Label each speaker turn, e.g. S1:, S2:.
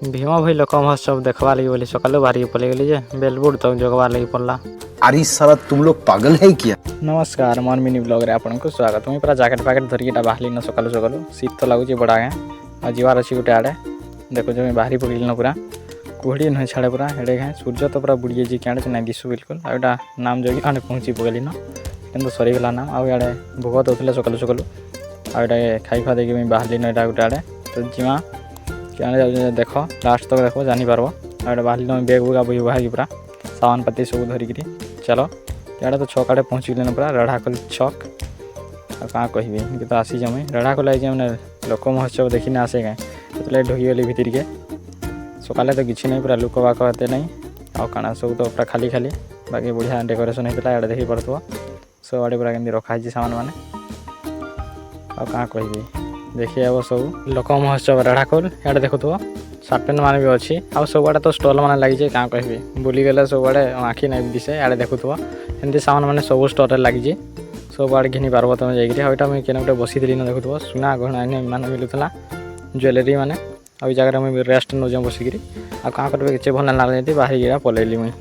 S1: भीम भाई लोक महोत्सव देखवा लगी बोली सकालू बाहरी पलि गली जे बेलबुड़ तक जगवा लगी पड़ला।
S2: अरे साला तुम लोग पागल है क्या?
S1: नमस्कार मोर मिनी ब्लॉग रे आपको स्वागत। मुझे पूरा जैकेट पैकेट धरिकी बाहरी न सकालू सकालू शीत तो लगुच बड़ा आगे आ जीवार अच्छी गोटे आड़े देखो जो बाहरी पकड़ी न पूरा कुहड़ी नुहे छाड़े पूरा हेड़े घे सूर्य तो पूरा बुड़ी जी क्या ना दिशु बिल्कुल आटा नाम जगि आने पहुँची पकड़ी न कि सरीगला नाम आड़े भोग दौले सकालू सकालू आटे खाई खुआ देकी बाहरी न यहाँ गोटे आड़े तो जीमा क्या देख लास्ट तक देख जानीपार आड़े बाहरी न बेग बुगा बही बाहर पूरा सामान पाती सब धरिकी चलो इे तो छक आड़े पहुँच गले पूरा रेढ़ाखोल छक आ कह कि तो आसी जमी रेढ़ाखोल आई मैंने लोक महोत्सव देखी ना आसे कहीं ढुकीगली भितर के सकाले तो किसी नहीं पूरा लोक बाक एते नहीं आना सब तो पूरा खाली खाली बाकी बढ़िया डेकोरेशन होता है देखी पड़ो सब आड़े पूरा केमती रखाई सामान मैंने आ कह देखिए अब सब लोक महोत्सव रेढ़ाखोल इे देखुव सार्ट पैंट मान भी अच्छी आ सब आड़े तो स्टल मान लगी क्या कह बुलीगले सब आड़े आखि नहीं दिशे आड़े देखुव एमती सामान मैंने सब स्टोर लगी सब आड़े घिनी पार्ब तुम जाइए मुझे केने गोटे बसी ना देखुव सुना गहना मान मिलूला ज्वेलरी मैंने आ जगह मुझे रेस्ट नौ बसिकी आ क्या करेंगे किसी भल ना लगे बाहर पलैली मुई।